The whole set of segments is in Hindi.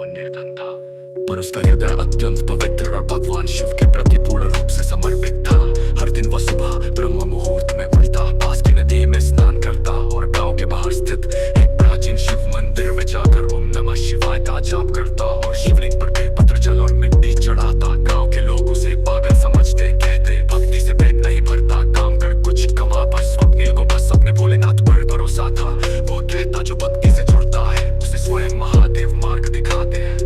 निर्धन था, पर उसका हृदय अत्यंत पवित्र और भगवान शिव के प्रति पूर्ण रूप से समर्पित था। हर दिन वह सुबह ब्रह्म मुहूर्त में उठता, पास की नदी में स्नान करता और गांव के बाहर स्थित एक प्राचीन शिव मंदिर में जाकर ओम नमः शिवाय का जाप करता और शिवलिंग पर बेलपत्र जल और मिट्टी चढ़ाता। गांव के लोग उसे पागल समझते, कहते भक्ति से पेट नहीं भरता, काम कर कुछ कमा, पर स्वप्निल को बस अपने भोलेनाथ पर भरोसा था। वो कहता जो भक्ति से जुड़ता है उसे स्वयं महादेव मार्ग दिखाते हैं।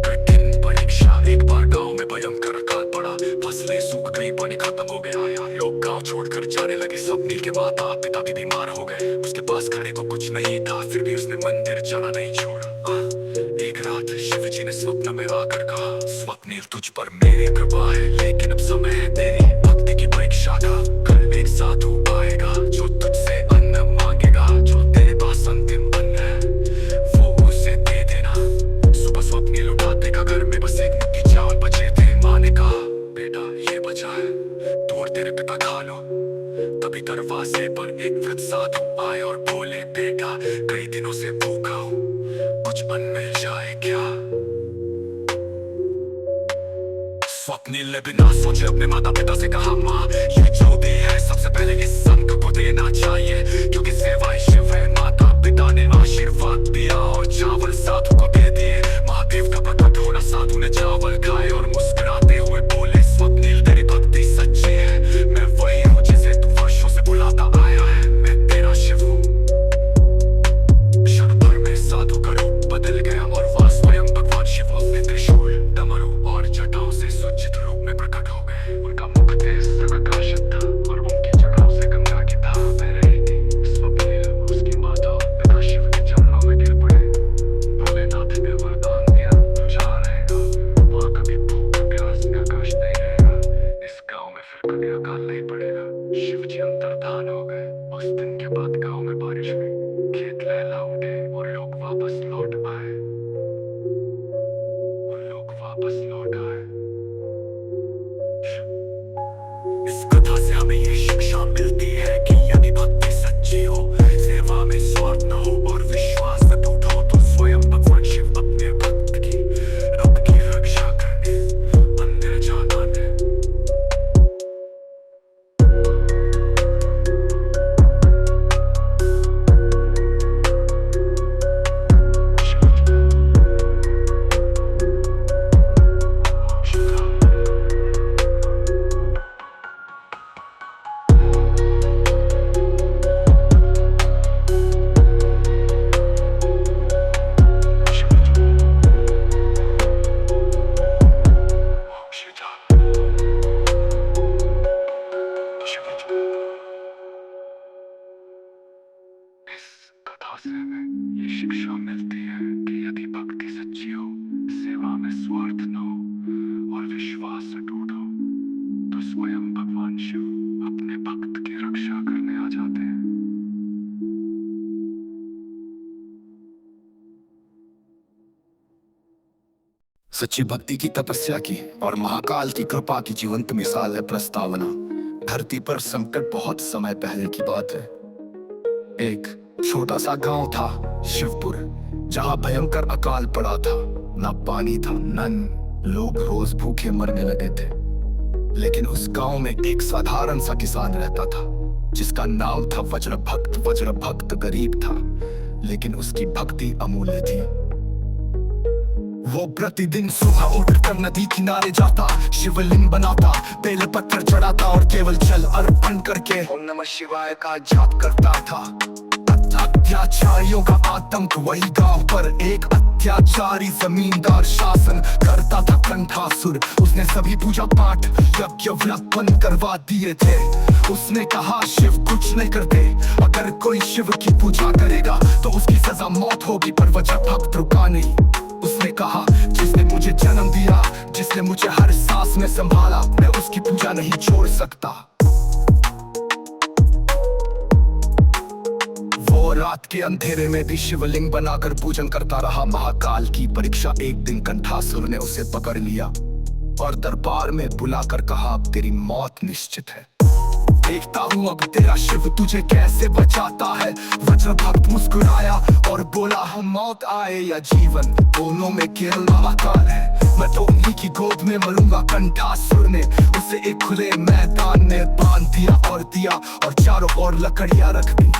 कठिन परीक्षा, एक बार गांव में भयंकर अकाल पड़ा, फसलें सूख गई, पानी खत्म हो गया, लोग गांव छोड़कर जाने लगे। स्वप्निल के माता पिता भी बीमार हो गए, उसके पास खाने को कुछ नहीं था, फिर भी उसने मंदिर जाना नहीं छोड़ा। एक रात शिव जी ने स्वप्न में आकर कहा, स्वप्निल तुझ पर मेरी कृपा है, लेकिन अब समय है तेरी भक्ति की परीक्षा का। कल एक साधु आएगा जो तुझसे अन्न मांगेगा, जो तेरे पास अंतिम अन्न है वो उसे दे देना। सुबह स्वप्निल उठा, देखा घर में बस एक मुट्ठी चावल बचे थे। माँ ने कहा बेटा ये बचा है, तू और तेरे पिता खा लो। तभी दरवाजे पर एक वृद्ध साधु आए और बोले, बेटा कई दिनों से भूखा हूँ, कुछ अन्न मिल जाए क्या? स्वप्निल ने बिना सोचे अपने माता पिता से कहा, माँ ये जो भी है सबसे पहले इस संत को देना चाहिए, क्योंकि सेवा शिव है। माता पिता ने आशीर्वाद दिया और चावल साधु को दे दिए। महादेव का प्रकट होना, साधु ने चावल खाए और मुस्कुराते हुए बोले, स्वप्निल तेरी भक्ति सच्ची है, मैं वही हूँ जिसे तू वर्षों से बुलाता आया है, मैं तेरा शिव हूँ। क्षण भर में साधु का रूप बदल गया और वह स्वयं भगवान शिव अपने त्रिशूल, डमरू और जटाओं से सुज्जित रूप में प्रकट हो गए। उनका मुख तेज प्रकाशित था और उनकी जटाओं से गंगा की धारा बह रही थी। स्वप्निल उसकी माता पिता शिव के चरणों में गिर पड़े। भोलेनाथ ने वरदान दिया, तू जहाँ रहेगा वहाँ कभी भूख प्यास का कष्ट नहीं रहेगा, इस गाँव में फिर कभी अकाल नहीं पड़ेगा। शिव जी अंतर्धान हो गए। उस दिन के बाद गाँव में बारिश हुई, खेत लहला उठे और लोग वापस लौट आए। इस कथा से हमें ये शिक्षा मिलती है कि यदि भक्ति सच्ची हो, सेवा में स्वार्थ न हो और विश्वास में टूट हो, तो स्वयं भगवान शिव अपने भक्त की रब की रक्षा करने मंदिर जाना है। से हमें ये शिक्षा मिलती है कि यदि भक्ति सच्ची हो, सेवा में स्वार्थ न हो और विश्वास से टूट हो, तो स्वयं भगवान शिव अपने भक्त की रक्षा करने आ जाते हैं। सच्ची भक्ति की तपस्या की और महाकाल की कृपा की जीवंत मिसाल है प्रस्तावना। धरती पर संकट बहुत समय पहले की बात है। एक छोटा सा गांव था शिवपुर, जहां भयंकर अकाल पड़ा था। न पानी था न अन्न, लोग रोज भूखे मरने लगे थे। लेकिन उस गांव में एक साधारण सा किसान रहता था, जिसका नाम था वज्रभक्त। वज्रभक्त गरीब था, लेकिन उसकी भक्ति अमूल्य थी। वो प्रतिदिन सुबह उठकर नदी किनारे जाता, शिवलिंग बनाता, बेल पत्थर चढ़ाता और केवल जल अर्पण करके ओम नमः शिवाय का जाप करता था। अत्याचारियों का आतंक वही गांव पर एक अत्याचारी जमींदार शासन करता था, कंठासुर। उसने सभी पूजा पाठ यज्ञ व्रत बंद करवा दिए थे। उसने कहा शिव कुछ नहीं करते, अगर कोई शिव की पूजा करेगा तो उसकी सजा मौत होगी। पर वज्रभक्त रुका नहीं। उसने कहा जिसने मुझे जन्म दिया, जिसने मुझे हर सांस में संभाला, मैं उसकी पूजा नहीं छोड़ सकता। वो रात के अंधेरे में भी शिवलिंग बनाकर पूजन करता रहा। महाकाल की परीक्षा एक दिन कंठासुर ने उसे पकड़ लिया और दरबार में बुलाकर कहा, अब तेरी मौत निश्चित है। देखता हूँ अब तेरा शिव तुझे कैसे बचाता है। वज्र भक्त मुस्कुराया और बोला, हम मौत आए या जीवन दोनों में केवल महाकाल है। मैं तो उन्हीं की गोद में मरूंगा। कंठासुर ने उसे एक खुले मैदान में बांध दिया और चारों ओर लकड़ियां रख दी।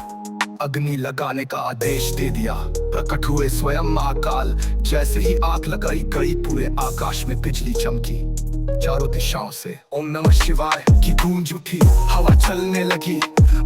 अग्नि लगाने का आदेश दे दिया। प्रकट हुए स्वयं महाकाल। जैसे ही आग लगाई गई पूरे आकाश में बिजली चमकी। चारों दिशाओं से ओम नमः शिवाय की गूंज उठी। हवा चलने लगी,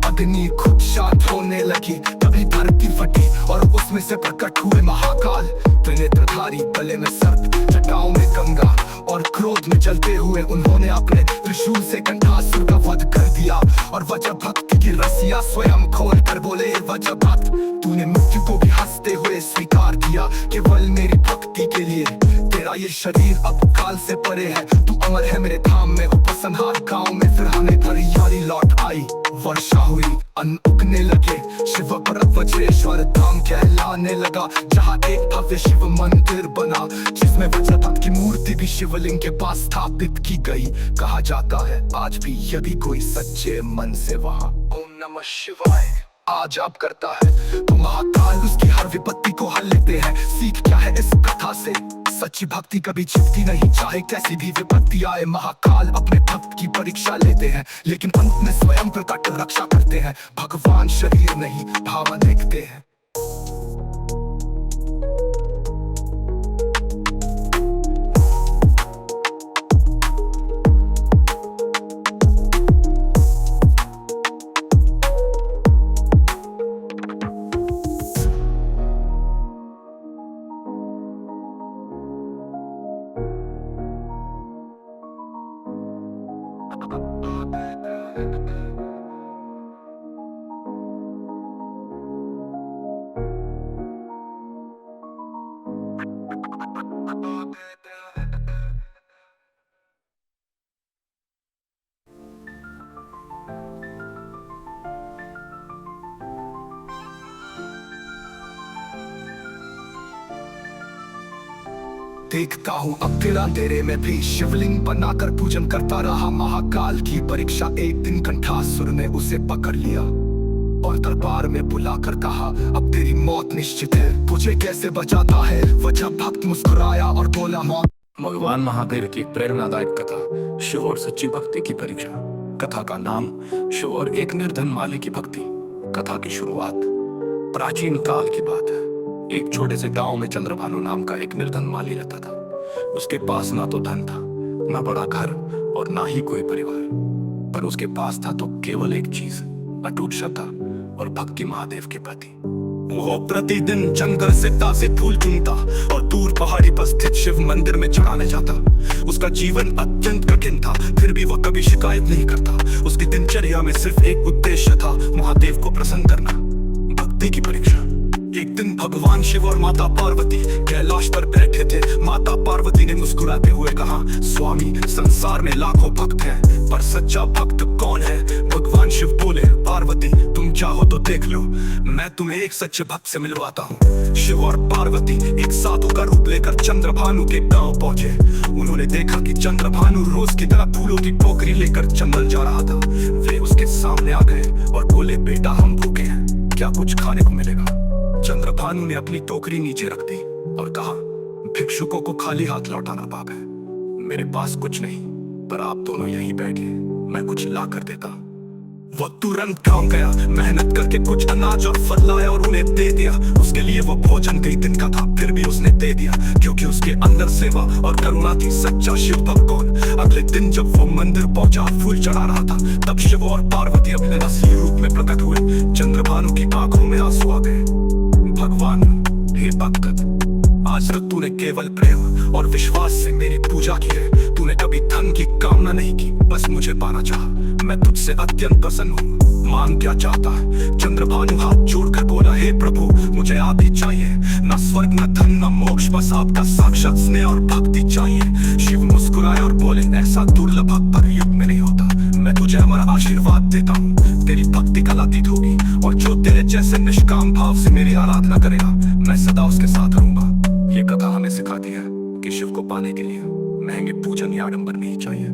अग्नि खुद शांत होने लगी। तभी धरती फटी और उसमें से प्रकट हुए महाकाल। त्रिनेत्रधारी, गले में सर्प, जटाओं में गंगा और क्रोध में जलते हुए उन्होंने अपने त्रिशूल से कंठासुर का वध कर दिया। और वज्र भक्त की रस्सियां स्वयं खोल कर बोले, वज्र भक्त तूने मृत्यु को भी हंसते हुए स्वीकार किया। केवल मेरी भक्ति के लिए तेरा ये शरीर अब काल से परे है। तू अमर है मेरे धाम में। उपसंहार गांव में फिर हमें हरियाली लौट आई। वर्षा हुई, अन्न उगने लगे। शिव पर वज्रेश्वर धाम कहलाने लगा। जहाँ एक भव्य शिव मंदिर बना, जिसमें वज्र भक्त की मूर्ति भी शिवलिंग के पास स्थापित की गई। कहा जाता है आज भी यदि कोई सच्चे मन से वहाँ ओम नमः शिवाय आ जाप करता है तो महाकाल उसकी हर विपत्ति को हल लेते हैं। सीख क्या है इस कथा से? सच्ची भक्ति कभी छिपती नहीं, चाहे कैसी भी विपत्ति आए। महाकाल अपने भक्त की परीक्षा लेते हैं, लेकिन अंत में स्वयं प्रकट रक्षा करते हैं। भगवान शरीर नहीं भाव देखते हैं। देखता हूँ अब तेरा अंधेरे में भी शिवलिंग बनाकर पूजन करता रहा। महाकाल की परीक्षा एक दिन कंठासुर ने उसे पकड़ लिया और दरबार में बुलाकर कहा, अब तेरी मौत निश्चित है, तुझे कैसे बचाता है? वज्र भक्त मुस्कुराया और बोला, मौत। भगवान महावीर की प्रेरणादायक कथा, शिव और सच्ची भक्ति की परीक्षा। कथा का नाम शिव और एक निर्धन माली की भक्ति। कथा की शुरुआत प्राचीन काल की बात है। एक छोटे से गांव में चंद्रभानु नाम का एक निर्धन माली रहता था। उसके पास ना तो धन था, ना बड़ा घर और ना ही कोई परिवार, पर उसके पास था तो केवल एक चीज, अटूट श्रद्धा और भक्ति महादेव के प्रति। वो प्रतिदिन जंगल से ताजे फूल चुनता और दूर पहाड़ी पर स्थित शिव मंदिर में चढ़ाने जाता। उसका जीवन अत्यंत कठिन था, फिर भी वह कभी शिकायत नहीं करता। उसकी दिनचर्या में सिर्फ एक उद्देश्य था, महादेव को प्रसन्न करना, भक्ति की परीक्षा। एक दिन भगवान शिव और माता पार्वती कैलाश पर बैठे थे। माता पार्वती ने मुस्कुराते हुए कहा, स्वामी, संसार में लाखों भक्त हैं, पर सच्चा भक्त कौन है? भगवान शिव बोले, पार्वती तुम चाहो तो देख लो, मैं तुम्हें एक सच्चे भक्त से मिलवाता हूँ। शिव और पार्वती एक साधु का रूप लेकर चंद्रभानु के गांव पहुंचे। उन्होंने देखा कि चंद्रभानु रोज की तरह फूलों की टोकरी लेकर जंगल जा रहा था। वे उसके सामने आ गए और बोले, बेटा हम भूखे हैं, क्या कुछ खाने को मिलेगा? चंद्रभानु ने अपनी टोकरी नीचे रख दी और कहा, भिक्षुकों को खाली हाथ लौटाना पाप है। मेरे पास कुछ नहीं, पर आप दोनों यहीं बैठिए, मैं कुछ ला कर देता। वो तुरंत गांव गया, मेहनत करके कुछ अनाज और फल लाया और उन्हें दे दिया। उसके लिए वो भोजन कई दिन का था, फिर भी उसने दे दिया, क्योंकि उसके अंदर सेवा और करुणा थी। सच्चा शिव भक्त कौन? अगले दिन जब वो मंदिर पहुंचा, फूल चढ़ा रहा था, तब शिव और पार्वती अपने असली रूप में प्रकट हुए। चंद्रभानु की आंखों में आंसू आ गए। भगवान, हे भक्त, आज तक तूने केवल प्रेम और विश्वास से मेरी पूजा की है। तूने कभी धन की कामना नहीं की, बस मुझे पाना चाहा। मैं तुझसे अत्यंत प्रसन्न हूँ, मांग क्या चाहता है? चंद्रभानु हाथ जोड़कर बोला, हे प्रभु, मुझे आप ही चाहिए, न स्वर्ग न धन न मोक्ष, बस आपका साक्षात स्नेह और भक्ति चाहिए। शिव मुस्कुराए और बोले, ऐसा दुर्लभ भक्त पर युग में नहीं होता। मैं तुझे हमारा आशीर्वाद देता हूँ, तेरी भक्ति कलातीत होगी, और जो तेरे जैसे निष्काम भाव से मेरी आराधना करेगा, मैं सदा उसके साथ रहूंगा। ये कथा हमें सिखाती है कि शिव को पाने के लिए महंगे पूजन या आडंबर नहीं चाहिए,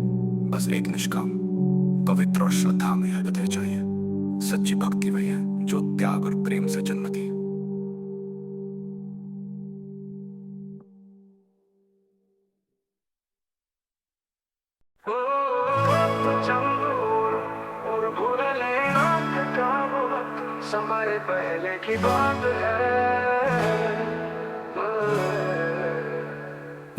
बस एक निष्काम पवित्र और श्रद्धा में हृदय चाहिए। सच्ची भक्ति वही है जो त्याग और प्रेम से जन्मती है। और भूल लेना समय पहले की बात है।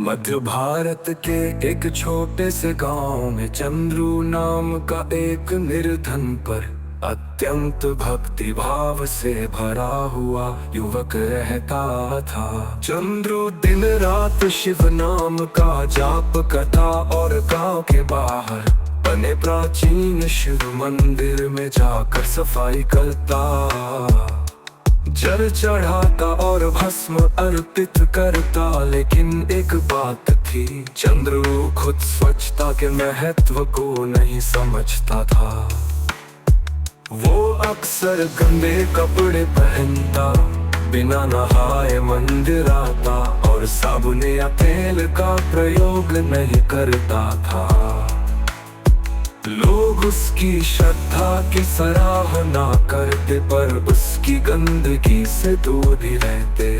मध्य भारत के एक छोटे से गांव में चंद्रू नाम का एक निर्धन पर अत्यंत भक्ति भाव से भरा हुआ युवक रहता था। चंद्रू दिन रात शिव नाम का जाप करता और गांव के बाहर बने प्राचीन शिव मंदिर में जाकर सफाई करता, जल चढ़ाता और भस्म अर्पित करता। लेकिन एक बात थी, चंद्रू खुद स्वच्छता के महत्व को नहीं समझता था। वो अक्सर गंदे कपड़े पहनता, बिना नहाए मंदिर आता और साबुन या तेल का प्रयोग नहीं करता था। लोग उसकी श्रद्धा की सराहना करते पर उसकी गंदगी से दूर ही रहते।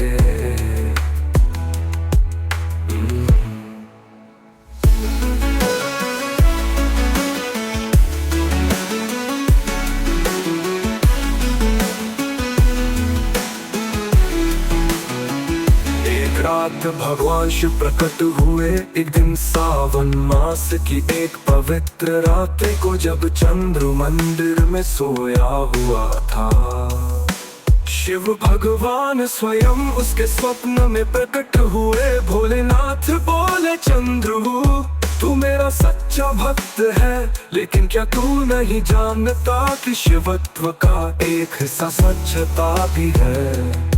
रात भगवान शिव प्रकट हुए एक दिन सावन मास की एक पवित्र रात को, जब चंद्रू मंदिर में सोया हुआ था। शिव भगवान स्वयं उसके स्वप्न में प्रकट हुए। भोलेनाथ बोले, चंद्रू तू मेरा सच्चा भक्त है, लेकिन क्या तू नहीं जानता कि शिवत्व का एक हिस्सा स्वच्छता भी है।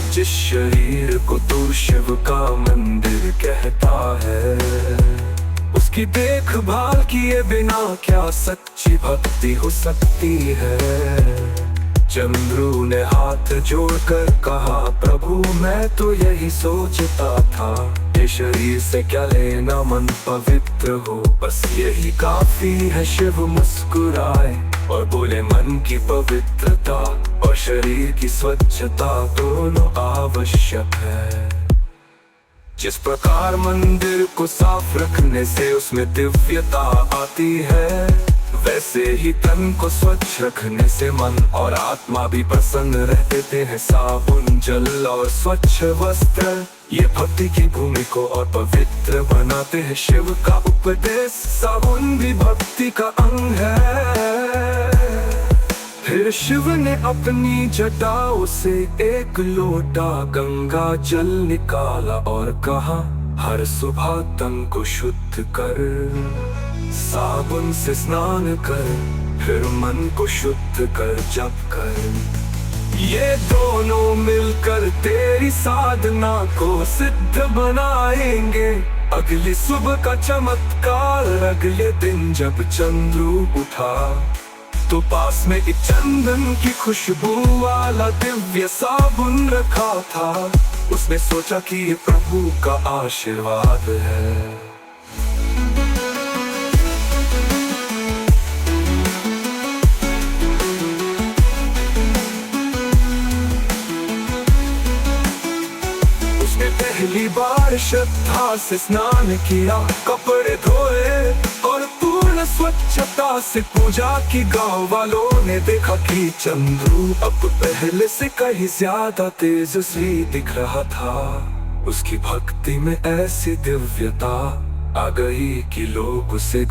जिस शरीर को तू शिव का मंदिर कहता है, उसकी देखभाल किए बिना क्या सच्ची भक्ति हो सकती है। चंद्रू ने हाथ जोड़कर कहा, प्रभु मैं तो यही सोचता था, ये शरीर से क्या लेना, मन पवित्र हो बस यही काफी है। शिव मुस्कुराए और बोले, मन की पवित्रता और शरीर की स्वच्छता दोनों आवश्यक है। जिस प्रकार मंदिर को साफ रखने से उसमें दिव्यता आती है, वैसे ही तन को स्वच्छ रखने से मन और आत्मा भी प्रसन्न रहते हैं। साबुन, जल और स्वच्छ वस्त्र ये भक्ति की भूमि को और पवित्र बनाते हैं। शिव का उपदेश, साबुन भी भक्ति का अंग है। फिर शिव ने अपनी जटाओं से एक लोटा गंगा जल निकाला और कहा, हर सुबह तन को शुद्ध कर, साबुन से स्नान कर, फिर मन को शुद्ध कर, जप कर। ये दोनों मिलकर तेरी साधना को सिद्ध बनाएंगे। अगली सुबह का चमत्कार, अगले दिन जब चंद्रू उठा तो पास में एक चंदन की खुशबू वाला दिव्य साबुन रखा था। उसने सोचा कि ये प्रभु का आशीर्वाद है। पहली बार श्रद्धा से स्नान किया, कपड़े धोए और पूर्ण स्वच्छता से पूजा की। गांव वालों ने देखा कि चंद्रू अब पहले से कहीं ज्यादा तेजस्वी दिख रहा था। उसकी भक्ति में ऐसी दिव्यता आ गई कि लोग उसे